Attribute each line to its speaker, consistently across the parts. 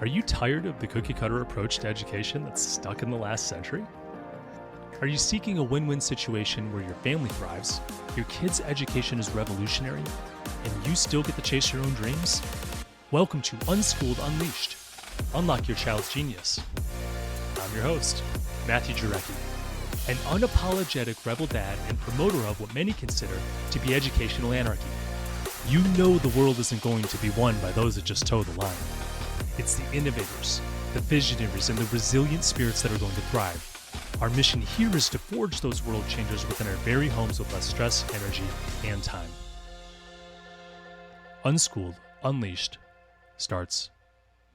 Speaker 1: Are you tired of the cookie-cutter approach to education that's stuck in the last century? Are you seeking a win-win situation where your family thrives, your kid's education is revolutionary, and you still get to chase your own dreams? Welcome to Unschooled Unleashed. Unlock your child's genius. I'm your host, Matthew Jarecki, an unapologetic rebel dad and promoter of what many consider to be educational anarchy. You know the world isn't going to be won by those that just toe the line. It's the innovators, the visionaries, and the resilient spirits that are going to thrive. Our mission here is to forge those world changers within our very homes with less stress, energy, and time. Unschooled Unleashed starts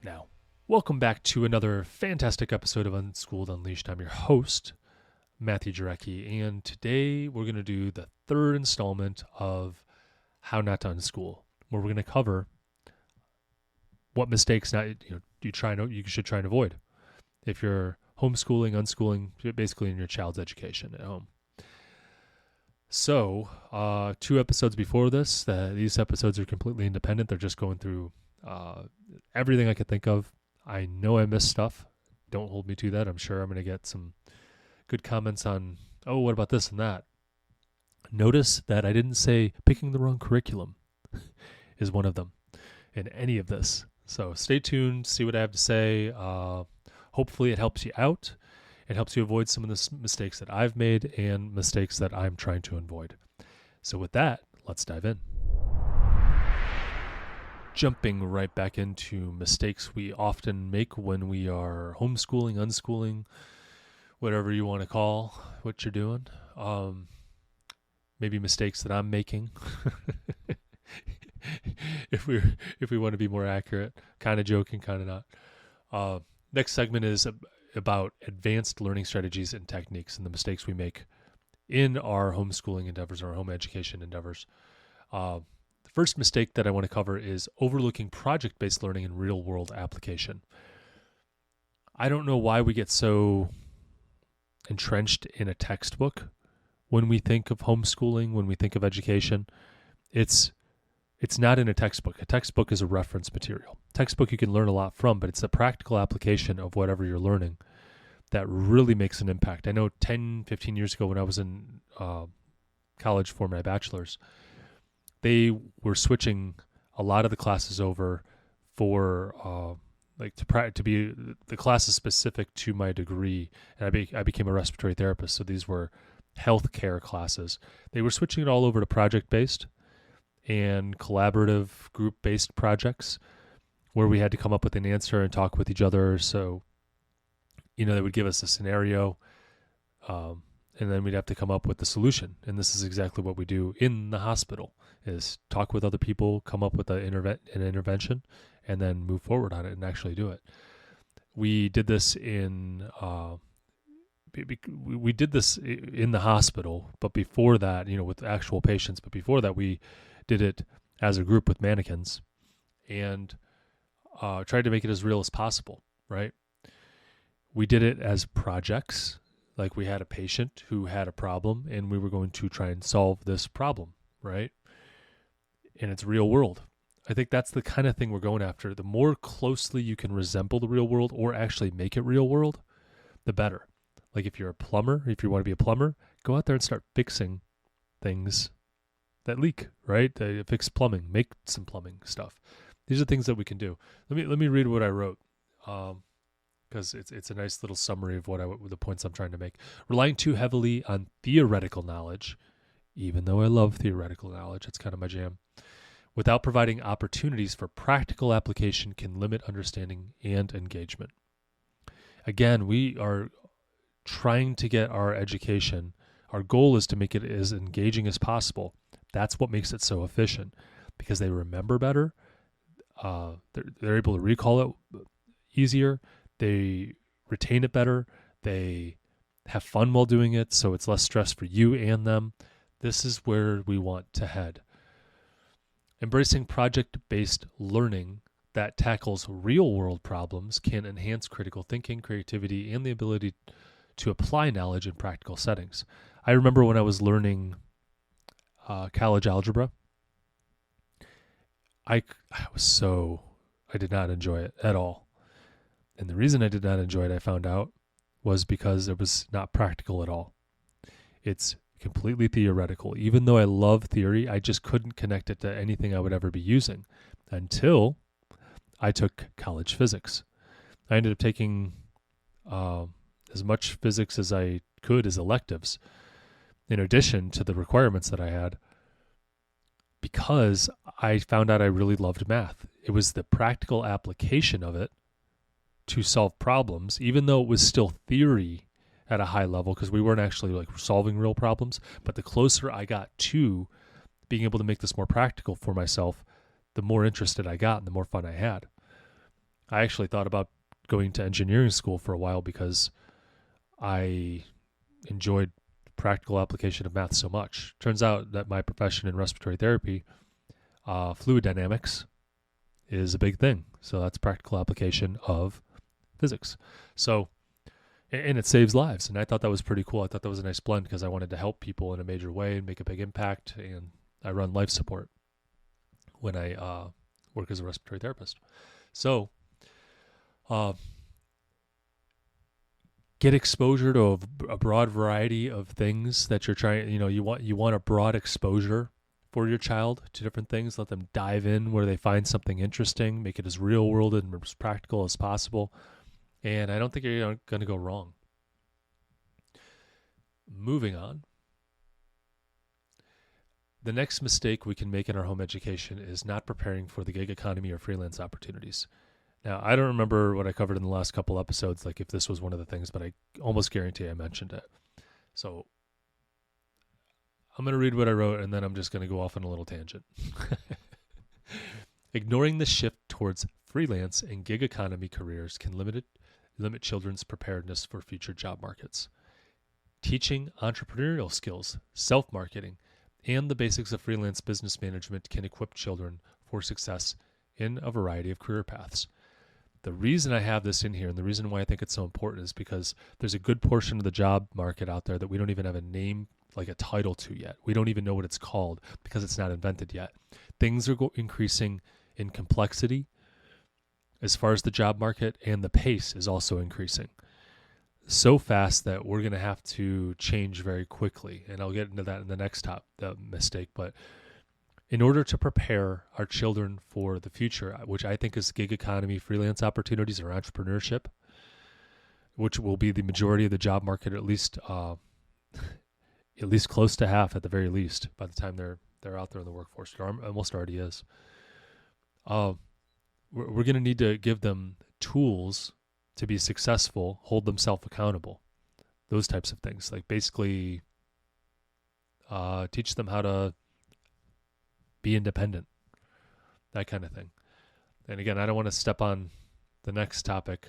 Speaker 1: now. Welcome back to another fantastic episode of Unschooled Unleashed. I'm your host, Matthew Jarecki, and today we're going to do the third installment of How Not to Unschool, where we're going to cover what mistakes you should try and avoid if you're homeschooling, unschooling, basically in your child's education at home. So, 2 episodes before this, these episodes are completely independent. They're just going through everything I could think of. I know I missed stuff. Don't hold me to that. I'm sure I'm going to get some good comments on, oh, what about this and that? Notice that I didn't say picking the wrong curriculum is one of them in any of this. So stay tuned, see what I have to say. Hopefully it helps you out. It helps you avoid some of the mistakes that I've made and mistakes that I'm trying to avoid. So with that, let's dive in. Jumping right back into mistakes we often make when we are homeschooling, unschooling, whatever you want to call what you're doing. Maybe mistakes that I'm making. if we want to be more accurate, kind of joking, kind of not. Next segment is about advanced learning strategies and techniques and the mistakes we make in our homeschooling endeavors, our home education endeavors. The first mistake that I want to cover is overlooking project-based learning in real-world application. I don't know why we get so entrenched in a textbook when we think of homeschooling, when we think of education. It's not in a textbook. A textbook is a reference material. Textbook you can learn a lot from, but it's the practical application of whatever you're learning that really makes an impact. I know 10, 15 years ago when I was in college for my bachelor's, they were switching a lot of the classes over for to be the classes specific to my degree. And I became a respiratory therapist, so these were healthcare classes. They were switching it all over to project-based and collaborative group-based projects where we had to come up with an answer and talk with each other. So, they would give us a scenario, and then we'd have to come up with the solution. And this is exactly what we do in the hospital, is talk with other people, come up with an intervention, and then move forward on it and actually do it. We did this in the hospital, but before that, with actual patients, but before that we did it as a group with mannequins and tried to make it as real as possible, right? We did it as projects, like we had a patient who had a problem and we were going to try and solve this problem, right? And it's real world. I think that's the kind of thing we're going after. The more closely you can resemble the real world or actually make it real world, the better. Like if you're a plumber, if you want to be a plumber, go out there and start fixing things that leak, right? Fix plumbing, make some plumbing stuff. These are things that we can do. Let me read what I wrote, because it's a nice little summary of the points I'm trying to make. Relying too heavily on theoretical knowledge, even though I love theoretical knowledge, it's kind of my jam, without providing opportunities for practical application can limit understanding and engagement. Again, we are trying to get our education. Our goal is to make it as engaging as possible. That's what makes it so efficient, because they remember better. They're able to recall it easier. They retain it better. They have fun while doing it, so it's less stress for you and them. This is where we want to head. Embracing project-based learning that tackles real-world problems can enhance critical thinking, creativity, and the ability to apply knowledge in practical settings. I remember when I was learning college algebra, I did not enjoy it at all. And the reason I did not enjoy it, I found out, was because it was not practical at all. It's completely theoretical. Even though I love theory, I just couldn't connect it to anything I would ever be using until I took college physics. I ended up taking as much physics as I could as electives, in addition to the requirements that I had, because I found out I really loved math. It was the practical application of it to solve problems, even though it was still theory at a high level, because we weren't actually like solving real problems. But the closer I got to being able to make this more practical for myself, the more interested I got and the more fun I had. I actually thought about going to engineering school for a while because I enjoyed practical application of math so much. Turns out that my profession in respiratory therapy, fluid dynamics, is a big thing. So that's practical application of physics. So, and it saves lives. And I thought that was pretty cool. I thought that was a nice blend because I wanted to help people in a major way and make a big impact. And I run life support when I work as a respiratory therapist. So, get exposure to a broad variety of things that you're trying. You want a broad exposure for your child to different things. Let them dive in where they find something interesting. Make it as real world and as practical as possible. And I don't think you're going to go wrong. Moving on. The next mistake we can make in our home education is not preparing for the gig economy or freelance opportunities. Now, I don't remember what I covered in the last couple episodes, like if this was one of the things, but I almost guarantee I mentioned it. So I'm going to read what I wrote, and then I'm just going to go off on a little tangent. Ignoring the shift towards freelance and gig economy careers can limit children's preparedness for future job markets. Teaching entrepreneurial skills, self-marketing, and the basics of freelance business management can equip children for success in a variety of career paths. The reason I have this in here and the reason why I think it's so important is because there's a good portion of the job market out there that we don't even have a name, like a title to yet. We don't even know what it's called because it's not invented yet. Things are increasing in complexity as far as the job market, and the pace is also increasing so fast that we're going to have to change very quickly. And I'll get into that in the next mistake. But in order to prepare our children for the future, which I think is gig economy, freelance opportunities, or entrepreneurship, which will be the majority of the job market, at least close to half at the very least by the time they're out there in the workforce. It almost already is. We're going to need to give them tools to be successful, hold themselves accountable, those types of things. Like basically teach them how to be independent, that kind of thing. And again, I don't want to step on the next topic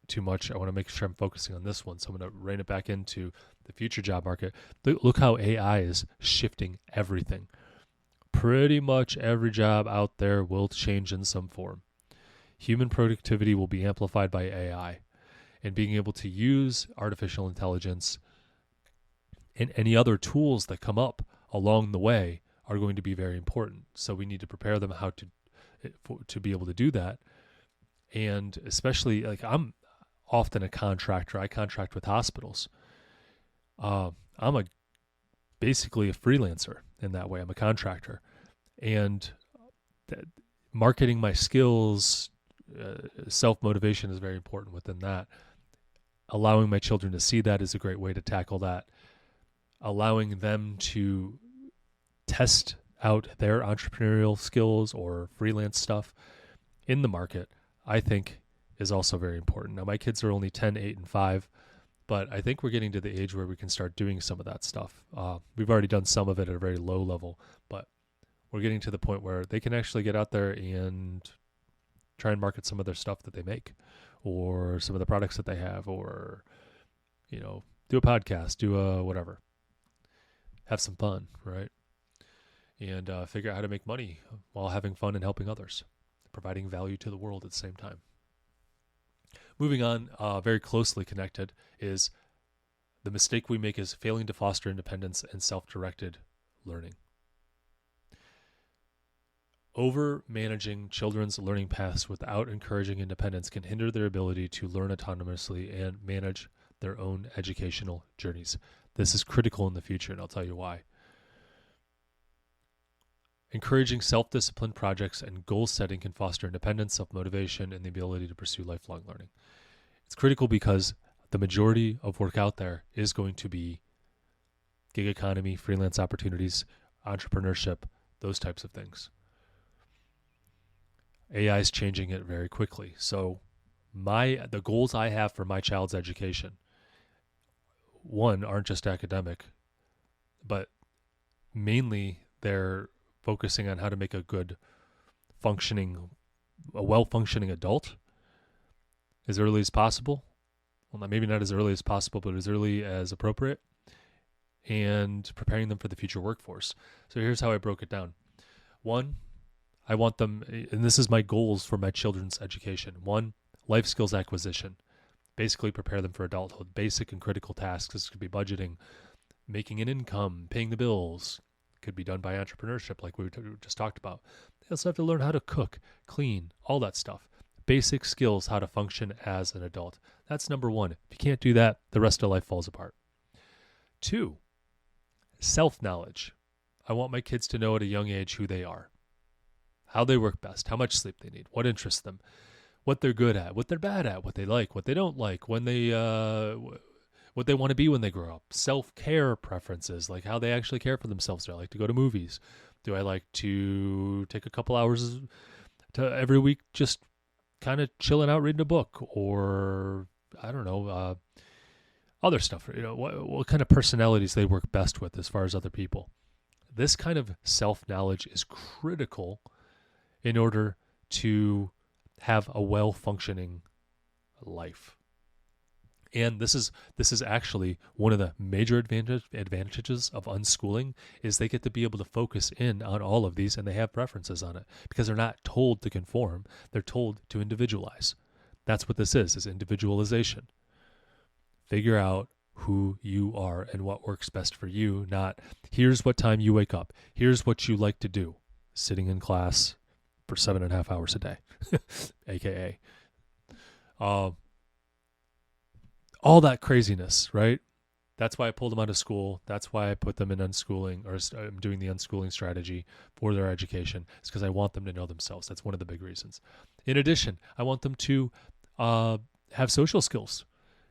Speaker 1: too much. I want to make sure I'm focusing on this one. So I'm going to rein it back into the future job market. Look how AI is shifting everything. Pretty much every job out there will change in some form. Human productivity will be amplified by AI, and being able to use artificial intelligence and any other tools that come up along the way are going to be very important. So we need to prepare them how to be able to do that. And especially, like, I'm often a contractor. I contract with hospitals. I'm basically a freelancer in that way. I'm a contractor, and marketing my skills, self-motivation is very important within that. Allowing my children to see that is a great way to tackle that. Allowing them to test out their entrepreneurial skills or freelance stuff in the market, I think, is also very important. Now, my kids are only 10, 8, and 5, but I think we're getting to the age where we can start doing some of that stuff. We've already done some of it at a very low level, but we're getting to the point where they can actually get out there and try and market some of their stuff that they make, or some of the products that they have, or, do a podcast, do a whatever. Have some fun, right? And figure out how to make money while having fun and helping others, providing value to the world at the same time. Moving on, very closely connected, is the mistake we make is failing to foster independence and self-directed learning. Over managing children's learning paths without encouraging independence can hinder their ability to learn autonomously and manage their own educational journeys. This is critical in the future, and I'll tell you why. Encouraging self-disciplined projects and goal setting can foster independence, self-motivation, and the ability to pursue lifelong learning. It's critical because the majority of work out there is going to be gig economy, freelance opportunities, entrepreneurship, those types of things. AI is changing it very quickly. So the goals I have for my child's education, one, aren't just academic, but mainly they're focusing on how to make a well-functioning adult as early as possible. Well, maybe not as early as possible, but as early as appropriate, and preparing them for the future workforce. So here's how I broke it down. One, I want them, and this is my goals for my children's education. One, life skills acquisition. Basically prepare them for adulthood. Basic and critical tasks. This could be budgeting, making an income, paying the bills. Could be done by entrepreneurship like we just talked about. They also have to learn how to cook, clean, all that stuff. Basic skills, how to function as an adult. That's number one. If you can't do that, the rest of life falls apart. Two, self-knowledge. I want my kids to know at a young age who they are, how they work best, how much sleep they need, what interests them, what they're good at, what they're bad at, what they like, what they don't like, when they what they want to be when they grow up, self-care preferences, like how they actually care for themselves. Do I like to go to movies? Do I like to take a couple hours every week just kind of chilling out reading a book, or I don't know, other stuff, what kind of personalities they work best with as far as other people. This kind of self-knowledge is critical in order to have a well-functioning life. And this is actually one of the major advantages of unschooling is they get to be able to focus in on all of these, and they have preferences on it because they're not told to conform. They're told to individualize. That's what this is individualization. Figure out who you are and what works best for you, not here's what time you wake up. Here's what you like to do. Sitting in class for 7.5 hours a day, AKA. All that craziness, right? That's why I pulled them out of school. That's why I put them in unschooling, or I'm doing the unschooling strategy for their education. It's because I want them to know themselves. That's one of the big reasons. In addition, I want them to have social skills,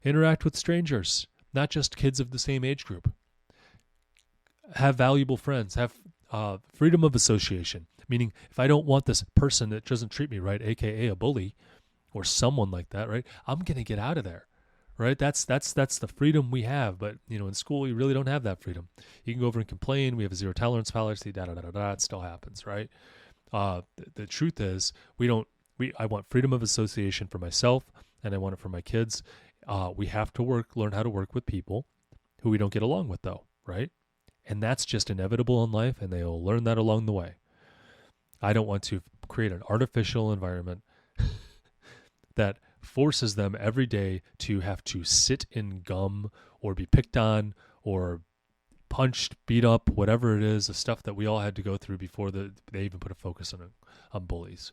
Speaker 1: interact with strangers, not just kids of the same age group. Have valuable friends, have freedom of association, meaning if I don't want this person that doesn't treat me right, AKA a bully or someone like that, right? I'm going to get out of there. Right? That's the freedom we have. But, in school, we really don't have that freedom. You can go over and complain. We have a zero tolerance policy, It still happens, right? The truth is I want freedom of association for myself, and I want it for my kids. We have to learn how to work with people who we don't get along with, though, right? And that's just inevitable in life, and they will learn that along the way. I don't want to create an artificial environment that forces them every day to have to sit in gum or be picked on or punched, beat up, whatever it is, the stuff that we all had to go through before they even put a focus on bullies.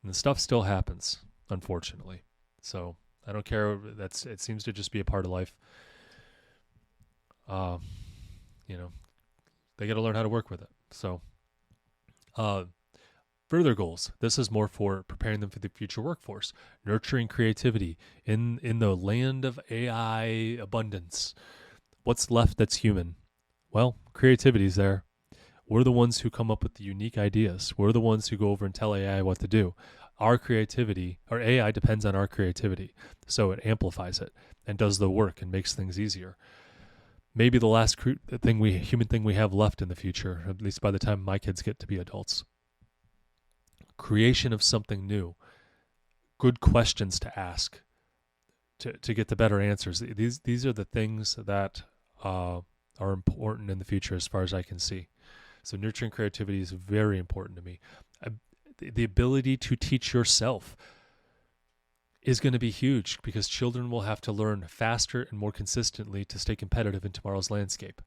Speaker 1: And the stuff still happens, unfortunately. So I don't care. It seems to just be a part of life. They got to learn how to work with it. So, further goals. This is more for preparing them for the future workforce, nurturing creativity in the land of AI abundance. What's left that's human? Well, creativity's there. We're the ones who come up with the unique ideas. We're the ones who go over and tell AI what to do. Our creativity, or AI, depends on our creativity. So it amplifies it and does the work and makes things easier. Maybe the last human thing we have left in the future, at least by the time my kids get to be adults. Creation of something new. Good questions to ask to get the better answers. These are the things that are important in the future as far as I can see. So nurturing creativity is very important to me. The ability to teach yourself is going to be huge because children will have to learn faster and more consistently to stay competitive in tomorrow's landscape.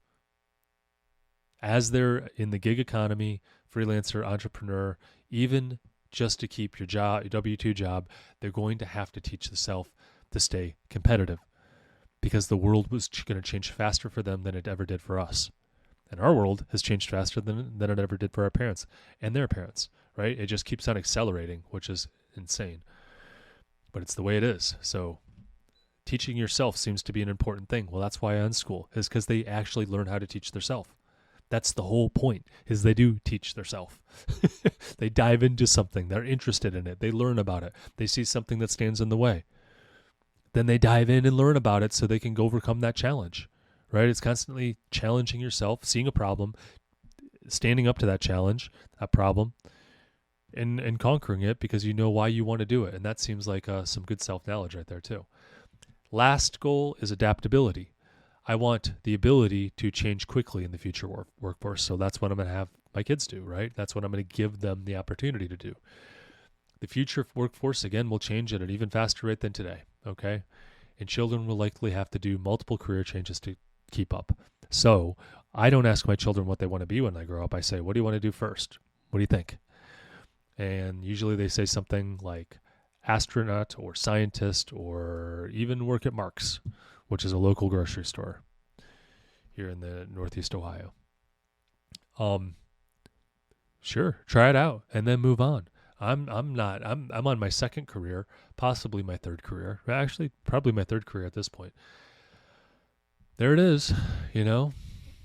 Speaker 1: as they're in the gig economy, freelancer, entrepreneur, even just to keep your job, your W-2 job, they're going to have to teach the self to stay competitive, because the world was going to change faster for them than it ever did for us. And our world has changed faster than it ever did for our parents and their parents, right? It just keeps on accelerating, which is insane. But it's the way it is. So teaching yourself seems to be an important thing. Well, that's why I unschool, is because they actually learn how to teach themselves. That's the whole point, is they do teach themselves. They dive into something. They're interested in it. They learn about it. They see something that stands in the way. Then they dive in and learn about it so they can go overcome that challenge, right? It's constantly challenging yourself, seeing a problem, standing up to that challenge, that problem, and conquering it because you know why you want to do it. And that seems like some good self-knowledge right there too. Last goal is adaptability. I want the ability to change quickly in the future workforce. So that's what I'm going to have my kids do, right? That's what I'm going to give them the opportunity to do. The future workforce, again, will change at an even faster rate than today, okay? And children will likely have to do multiple career changes to keep up. So I don't ask my children what they want to be when they grow up. I say, what do you want to do first? What do you think? And usually they say something like astronaut or scientist or even work at Mark's, which is a local grocery store here in the Northeast Ohio. Sure, try it out and then move on. I'm on my second career, possibly my third career. Actually, probably my third career at this point. There it is,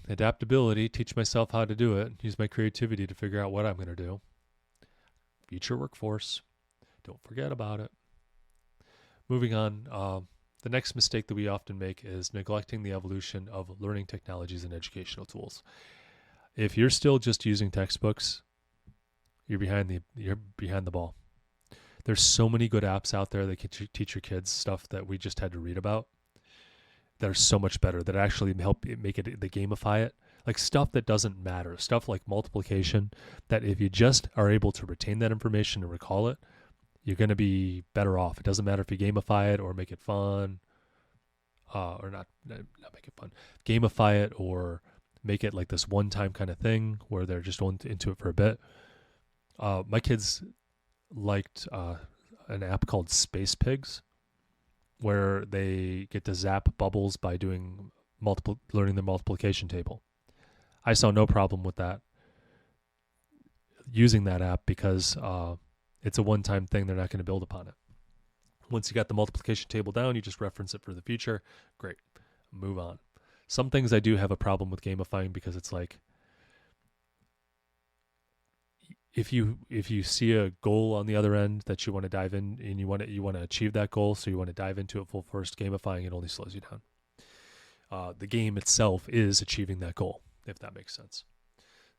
Speaker 1: adaptability, teach myself how to do it, use my creativity to figure out what I'm going to do. Future workforce, don't forget about it. Moving on, the next mistake that we often make is neglecting the evolution of learning technologies and educational tools. If you're still just using textbooks, you're behind the ball. There's so many good apps out there that can teach your kids stuff that we just had to read about. That are so much better, that actually help make it, they gamify it. Like stuff that doesn't matter, stuff like multiplication, that if you just are able to retain that information and recall it, you're going to be better off. It doesn't matter if you gamify it or make it fun, or not make it fun. Gamify it or make it like this one-time kind of thing where they're just into it for a bit. My kids liked an app called Space Pigs, where they get to zap bubbles by doing learning the multiplication table. I saw no problem with that, using that app, because it's a one-time thing. They're not going to build upon it. Once you got the multiplication table down, you just reference it for the future. Great. Move on. Some things I do have a problem with gamifying, because it's like, if you see a goal on the other end that you want to dive in and you want to achieve that goal, so you want to dive into it full force, gamifying it only slows you down. The game itself is achieving that goal, if that makes sense.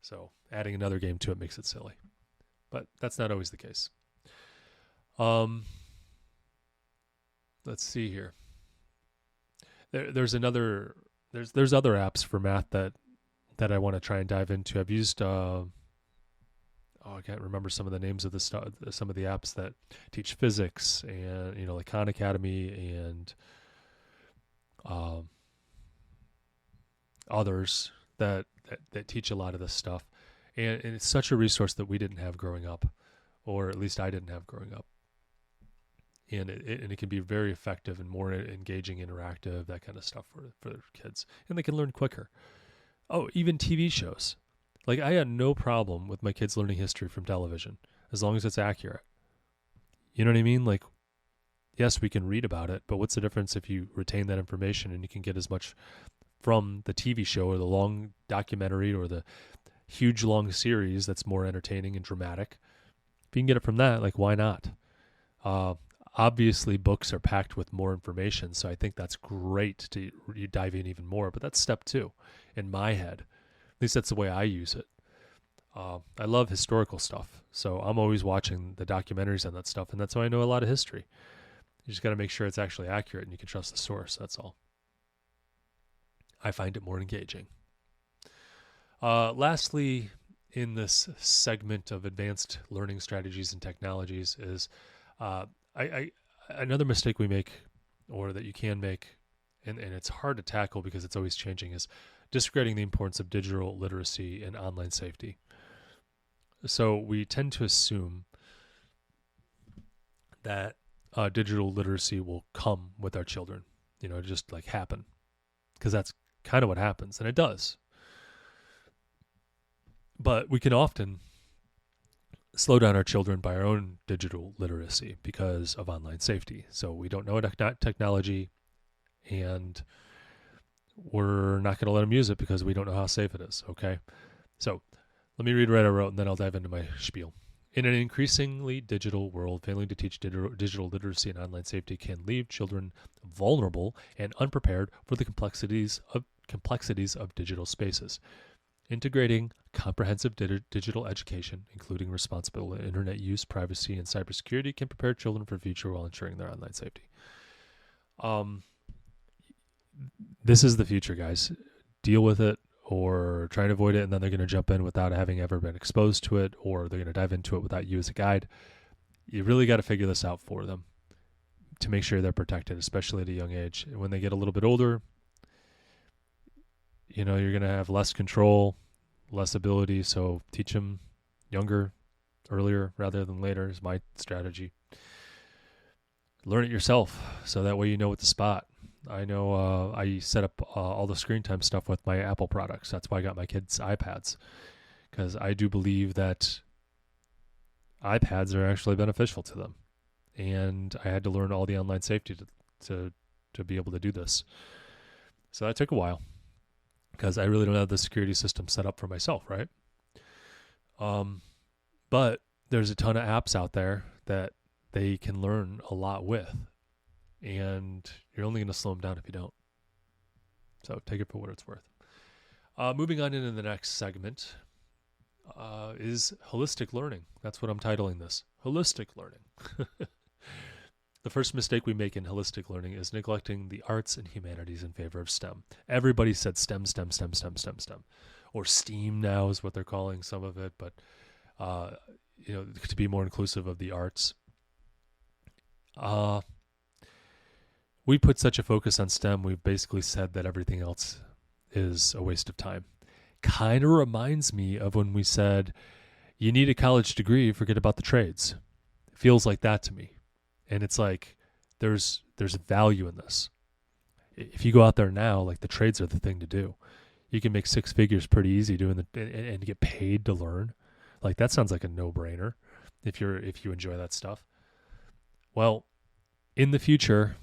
Speaker 1: So adding another game to it makes it silly, but that's not always the case. Let's see here. There's other apps for math that I want to try and dive into. I've used I can't remember some of the names of some of the apps that teach physics, and like Khan Academy and others that teach a lot of this stuff, and it's such a resource that we didn't have growing up, or at least I didn't have growing up, and it can be very effective and more engaging, interactive, that kind of stuff for kids, and they can learn quicker. Oh, even TV shows. Like, I had no problem with my kids learning history from television, as long as it's accurate. You know what I mean? Like, yes, we can read about it, but what's the difference if you retain that information and you can get as much from the TV show or the long documentary or the huge long series that's more entertaining and dramatic? If you can get it from that, like, why not? Obviously, books are packed with more information, so I think that's great to you dive in even more, but that's step 2 in my head. At least that's the way I use it. I love historical stuff, so I'm always watching the documentaries on that stuff, and that's how I know a lot of history. You just got to make sure it's actually accurate and you can trust the source, that's all. I find it more engaging. Lastly, in this segment of advanced learning strategies and technologies is another mistake we make, or that you can make, and it's hard to tackle because it's always changing, is disregarding the importance of digital literacy and online safety. So we tend to assume that digital literacy will come with our children, just like happen, because that's kind of what happens, and it does. But we can often slow down our children by our own digital literacy because of online safety. So we don't know technology, and we're not going to let them use it because we don't know how safe it is, okay? So let me read what I wrote, and then I'll dive into my spiel. In an increasingly digital world, failing to teach digital literacy and online safety can leave children vulnerable and unprepared for the complexities of digital spaces. Integrating comprehensive digital education, including responsible internet use, privacy, and cybersecurity, can prepare children for the future while ensuring their online safety. This is the future, guys. Deal with it, or try to avoid it, and then they're going to jump in without having ever been exposed to it, or they're going to dive into it without you as a guide. You really got to figure this out for them to make sure they're protected, especially at a young age. When they get a little bit older, you're going to have less control, less ability, so teach them younger, earlier, rather than later is my strategy. Learn it yourself, so that way you know what to spot. I know I set up all the screen time stuff with my Apple products. That's why I got my kids' iPads, because I do believe that iPads are actually beneficial to them. And I had to learn all the online safety to be able to do this. So that took a while, because I really don't have the security system set up for myself, right? But there's a ton of apps out there that they can learn a lot with. And you're only going to slow them down if you don't. So take it for what it's worth. Moving on into the next segment is holistic learning. That's what I'm titling this. Holistic learning. The first mistake we make in holistic learning is neglecting the arts and humanities in favor of STEM. Everybody said STEM. Or STEAM now is what they're calling some of it, but to be more inclusive of the arts. We put such a focus on STEM, we've basically said that everything else is a waste of time. Kind of reminds me of when we said, you need a college degree, forget about the trades. It feels like that to me. And it's like, there's value in this. If you go out there now, like the trades are the thing to do. You can make six figures pretty easy doing and get paid to learn. Like that sounds like a no-brainer if you enjoy that stuff. Well, in the future,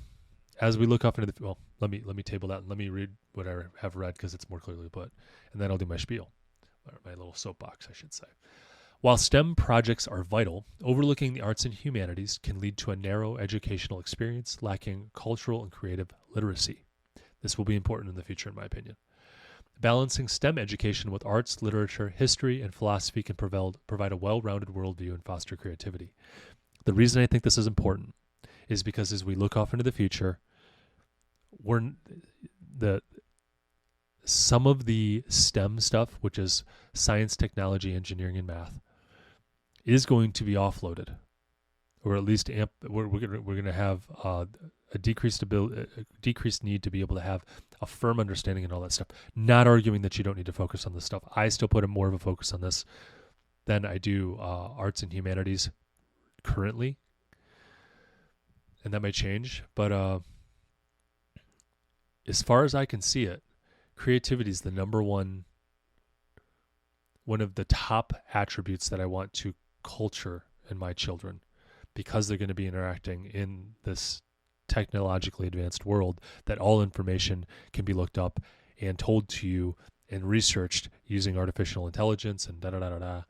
Speaker 1: as we look off into the let me table that and let me read what I have read because it's more clearly put, and then I'll do my spiel, or my little soapbox, I should say. While STEM projects are vital, overlooking the arts and humanities can lead to a narrow educational experience lacking cultural and creative literacy. This will be important in the future, in my opinion. Balancing STEM education with arts, literature, history, and philosophy can provide a well-rounded worldview and foster creativity. The reason I think this is important is because as we look off into the future, some of the STEM stuff, which is science, technology, engineering, and math, is going to be offloaded, or at least we're going to have a decreased need to be able to have a firm understanding and all that stuff. Not arguing that you don't need to focus on this stuff. I still put more of a focus on this than I do arts and humanities currently, and that might change. But as far as I can see it, creativity is the number one of the top attributes that I want to culture in my children, because they're going to be interacting in this technologically advanced world that all information can be looked up and told to you and researched using artificial intelligence and da-da-da-da-da.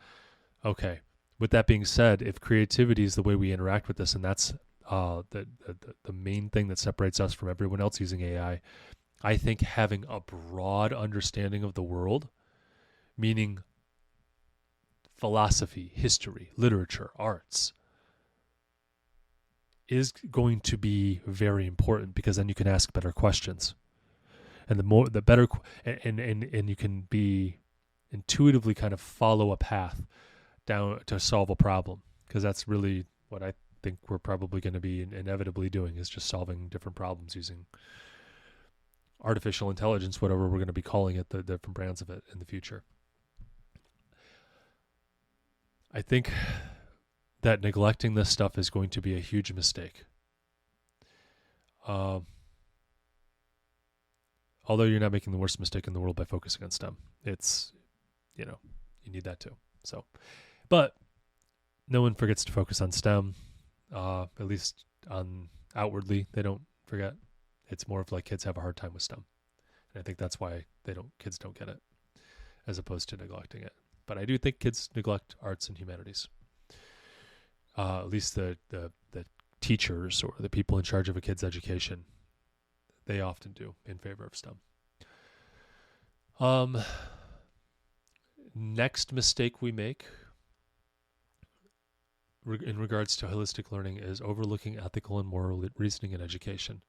Speaker 1: Okay, with that being said, if creativity is the way we interact with this, and that's the main thing that separates us from everyone else using AI, I think having a broad understanding of the world, meaning philosophy, history, literature, arts, is going to be very important, because then you can ask better questions, and the better, and you can be intuitively kind of follow a path down to solve a problem, because that's really what I think we're probably going to be inevitably doing, is just solving different problems using artificial intelligence, whatever we're going to be calling it, the different brands of it in the future. I think that neglecting this stuff is going to be a huge mistake. Although you're not making the worst mistake in the world by focusing on STEM. It's, you need that too. So, but no one forgets to focus on STEM, at least outwardly, they don't forget. It's more of like kids have a hard time with STEM. And I think that's why kids don't get it, as opposed to neglecting it. But I do think kids neglect arts and humanities. At least the teachers or the people in charge of a kid's education, they often do in favor of STEM. Next mistake we make in regards to holistic learning is overlooking ethical and moral reasoning in education.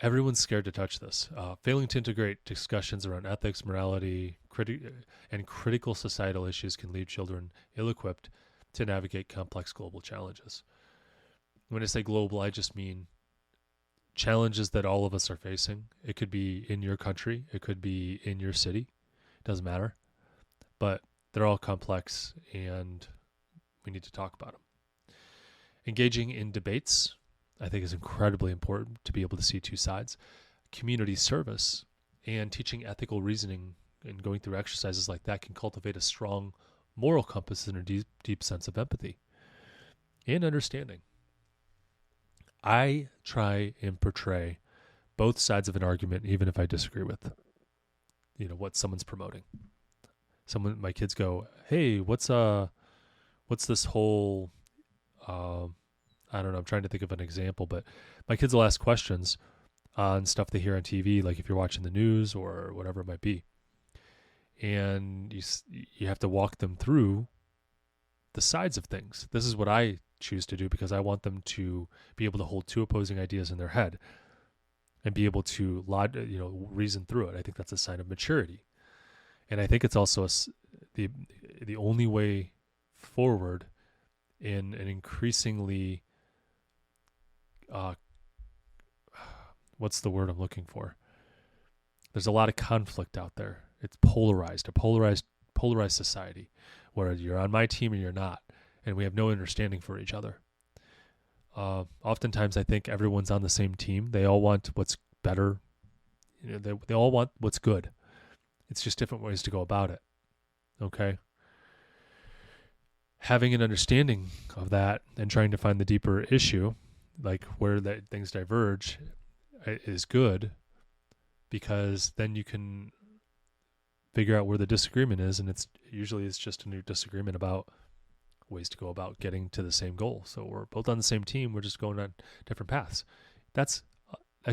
Speaker 1: Everyone's scared to touch this. Failing to integrate discussions around ethics, morality, and critical societal issues can leave children ill-equipped to navigate complex global challenges. When I say global, I just mean challenges that all of us are facing. It could be in your country. It could be in your city. It doesn't matter. But they're all complex, and we need to talk about them. Engaging in debates, I think, is incredibly important to be able to see two sides. Community service and teaching ethical reasoning and going through exercises like that can cultivate a strong moral compass and a deep sense of empathy and understanding. I try and portray both sides of an argument, even if I disagree with, what someone's promoting. My kids go, "Hey, what's this whole, I don't know, I'm trying to think of an example, but my kids will ask questions on stuff they hear on TV, like if you're watching the news or whatever it might be. And you have to walk them through the sides of things. This is what I choose to do because I want them to be able to hold two opposing ideas in their head and be able to reason through it. I think that's a sign of maturity. And I think it's also the only way forward in an increasingly what's the word I'm looking for? There's a lot of conflict out there. It's polarized, a polarized society where you're on my team or you're not, and we have no understanding for each other. Oftentimes I think everyone's on the same team. They all want what's better. They all want what's good. It's just different ways to go about it. Okay? Having an understanding of that and trying to find the deeper issue, like where things diverge, is good, because then you can figure out where the disagreement is, and it's just a new disagreement about ways to go about getting to the same goal. So we're both on the same team, we're just going on different paths. That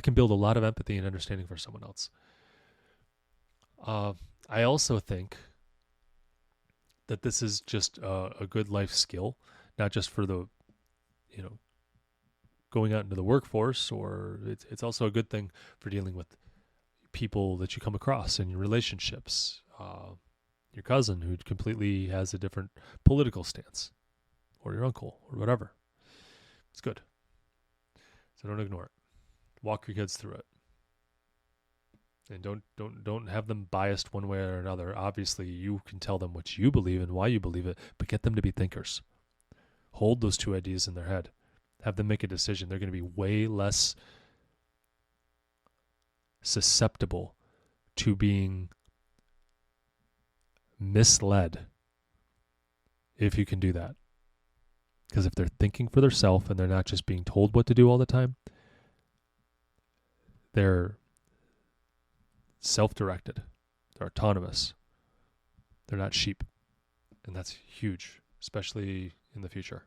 Speaker 1: can build a lot of empathy and understanding for someone else. I also think that this is just a good life skill, not just for the, going out into the workforce, or it's also a good thing for dealing with people that you come across in your relationships. Your cousin who completely has a different political stance, or your uncle, or whatever. It's good. So don't ignore it. Walk your kids through it. And don't have them biased one way or another. Obviously, you can tell them what you believe and why you believe it, but get them to be thinkers. Hold those two ideas in their head. Have them make a decision. They're going to be way less susceptible to being misled if you can do that. Because if they're thinking for themselves and they're not just being told what to do all the time, they're self-directed. They're autonomous. They're not sheep. And that's huge, especially in the future.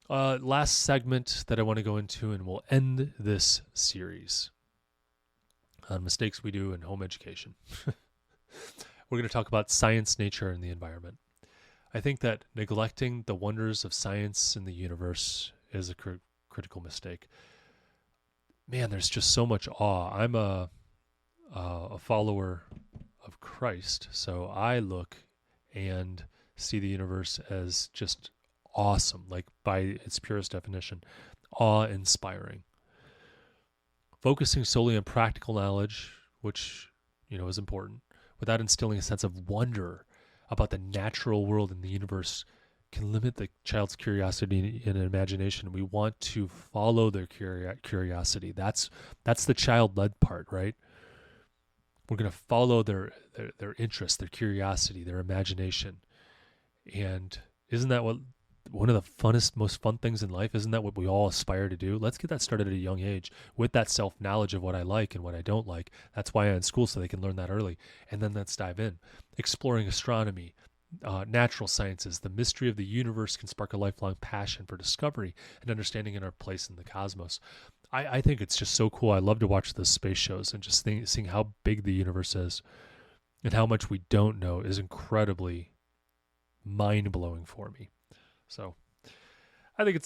Speaker 1: Last segment that I want to go into, and we'll end this series on mistakes we do in home education. We're going to talk about science, nature, and the environment. I think that neglecting the wonders of science and the universe is a critical mistake. Man, there's just so much awe. I'm a follower of Christ, so I look and see the universe as just awesome, like by its purest definition, awe-inspiring. focusing solely on practical knowledge, which, is important, without instilling a sense of wonder about the natural world and the universe can limit the child's curiosity and imagination. We want to follow their curiosity. That's the child-led part, right? We're going to follow their interest, their curiosity, their imagination. And isn't that what one of the funnest, most fun things in life? Isn't that what we all aspire to do? Let's get that started at a young age with that self-knowledge of what I like and what I don't like. That's why I'm in school, so they can learn that early. And then let's dive in. Exploring astronomy, natural sciences, the mystery of the universe can spark a lifelong passion for discovery and understanding in our place in the cosmos. I think it's just so cool. I love to watch the space shows and just seeing how big the universe is and how much we don't know is incredibly mind-blowing for me. So I think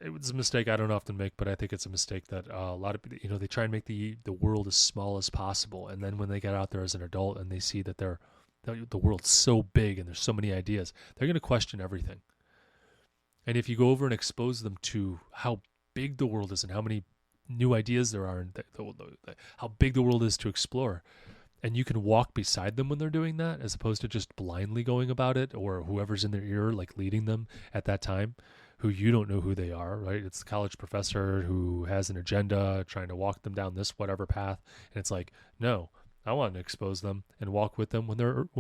Speaker 1: it was a mistake I don't often make, but I think it's a mistake that a lot of people, they try and make the world as small as possible. And then when they get out there as an adult and they see that the world's so big and there's so many ideas, they're going to question everything. And if you go over and expose them to how big the world is and how many new ideas there are and how big the world is to explore, and you can walk beside them when they're doing that, as opposed to just blindly going about it, or whoever's in their ear, like leading them at that time, who you don't know who they are, right? It's the college professor who has an agenda trying to walk them down this whatever path. And it's like, no, I want to expose them and walk with them when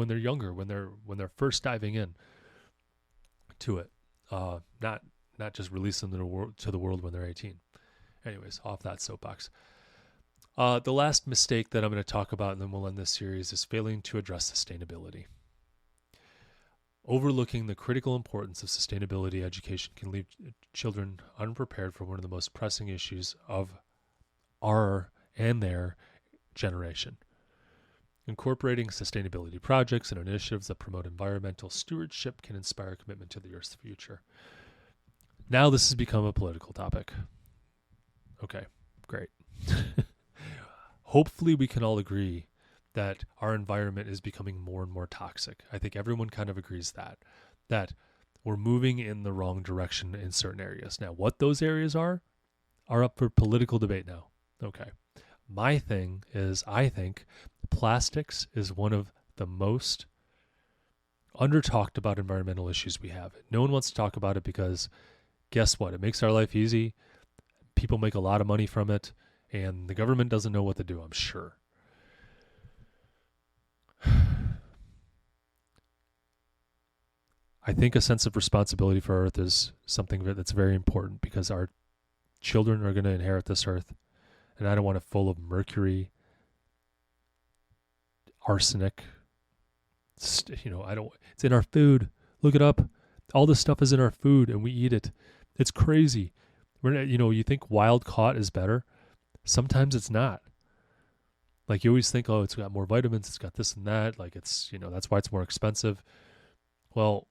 Speaker 1: they're younger, when they're first diving in to it. Not just release them to the world when they're 18. Anyways, off that soapbox. The last mistake that I'm going to talk about, and then we'll end this series, is failing to address sustainability. Overlooking the critical importance of sustainability education can leave children unprepared for one of the most pressing issues of our and their generation. Incorporating sustainability projects and initiatives that promote environmental stewardship can inspire commitment to the Earth's future. Now this has become a political topic. Okay, great. Hopefully we can all agree that our environment is becoming more and more toxic. I think everyone kind of agrees that we're moving in the wrong direction in certain areas. Now, what those areas are up for political debate now. Okay. My thing is, I think plastics is one of the most under-talked about environmental issues we have. No one wants to talk about it because guess what? It makes our life easy. People make a lot of money from it. And the government doesn't know what to do, I'm sure. I think a sense of responsibility for Earth is something that's very important because our children are going to inherit this Earth. And I don't want it full of mercury, arsenic. It's in our food. Look it up. All this stuff is in our food and we eat it. It's crazy. You think wild caught is better? Sometimes it's not. Like you always think, oh, it's got more vitamins, it's got this and that. Like it's, that's why it's more expensive. Well,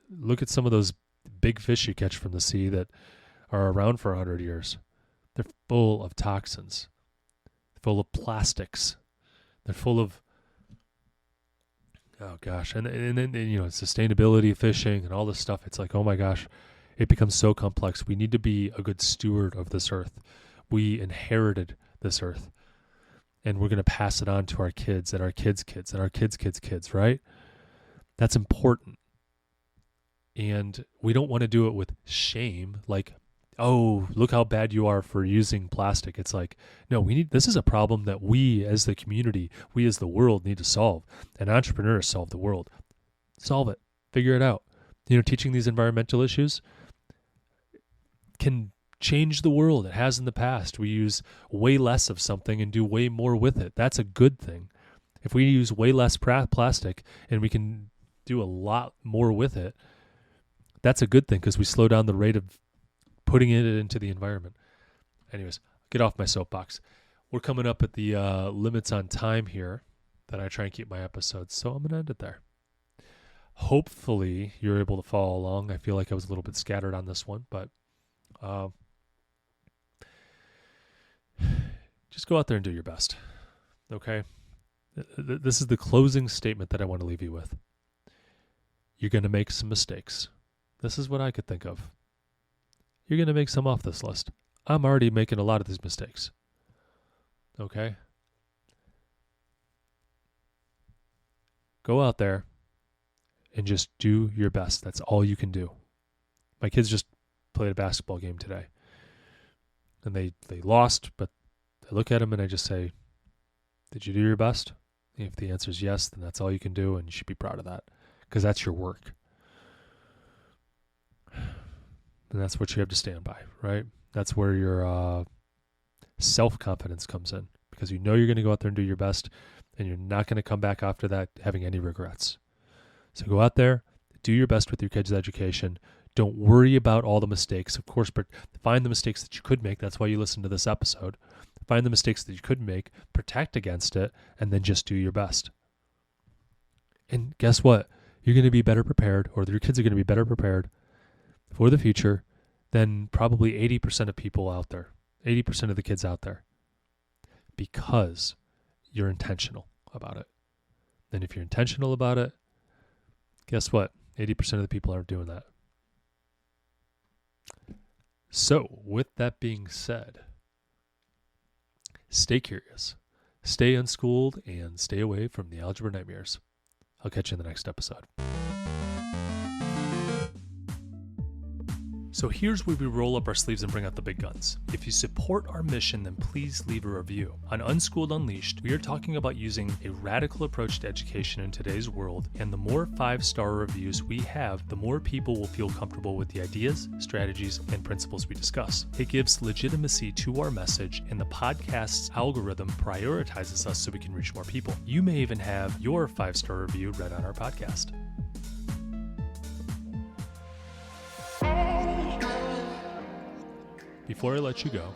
Speaker 1: look at some of those big fish you catch from the sea that are around for 100 years. They're full of toxins, full of plastics. They're full of, oh gosh. And then, sustainability, fishing and all this stuff. It's like, oh my gosh. It becomes so complex. We need to be a good steward of this earth. We inherited this earth. And we're going to pass it on to our kids and our kids' kids and our kids' kids' kids, right? That's important. And we don't want to do it with shame. Like, oh, look how bad you are for using plastic. It's like, no, this is a problem that we as the community, we as the world need to solve. And entrepreneurs solve the world. Solve it. Figure it out. Teaching these environmental issues can change the world. It has in the past. We use way less of something and do way more with it. That's a good thing. If we use way less plastic and we can do a lot more with it, that's a good thing because we slow down the rate of putting it into the environment. Anyways, get off my soapbox. We're coming up at the limits on time here that I try and keep my episodes, so I'm going to end it there. Hopefully you're able to follow along. I feel like I was a little bit scattered on this one, but just go out there and do your best. Okay? This is the closing statement that I want to leave you with. You're going to make some mistakes. This is what I could think of. You're going to make some off this list. I'm already making a lot of these mistakes. Okay? Go out there and just do your best. That's all you can do. My kids just played a basketball game today. And they lost, but I look at them and I just say, did you do your best? If the answer is yes, then that's all you can do, and you should be proud of that, because that's your work. And that's what you have to stand by, right? That's where your self-confidence comes in, because you know you're going to go out there and do your best, and you're not going to come back after that having any regrets. So go out there, do your best with your kids' education. Don't worry about all the mistakes, of course, but find the mistakes that you could make. That's why you listen to this episode. Find the mistakes that you could make, protect against it, and then just do your best. And guess what? You're going to be better prepared, or your kids are going to be better prepared for the future than probably 80% of people out there, 80% of the kids out there, because you're intentional about it. And if you're intentional about it, guess what? 80% of the people aren't doing that. So, with that being said, stay curious, stay unschooled, and stay away from the algebra nightmares. I'll catch you in the next episode. So here's where we roll up our sleeves and bring out the big guns. If you support our mission, then please leave a review. On Unschooled Unleashed, we are talking about using a radical approach to education in today's world, and the more 5-star reviews we have, the more people will feel comfortable with the ideas, strategies, and principles we discuss. It gives legitimacy to our message, and the podcast's algorithm prioritizes us so we can reach more people. You may even have your 5-star review read on our podcast. Before I let you go,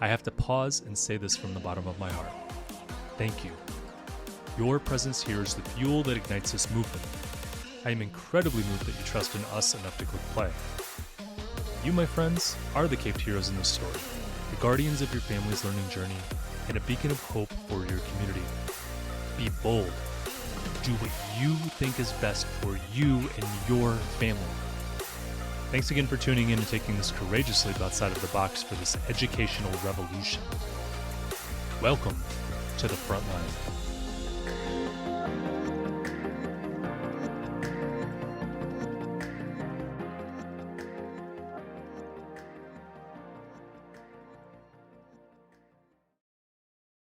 Speaker 1: I have to pause and say this from the bottom of my heart. Thank you. Your presence here is the fuel that ignites this movement. I am incredibly moved that you trust in us enough to click play. You, my friends, are the caped heroes in this story, the guardians of your family's learning journey, and a beacon of hope for your community. Be bold. Do what you think is best for you and your family. Thanks again for tuning in and taking this courageous leap outside of the box for this educational revolution. Welcome to the front line.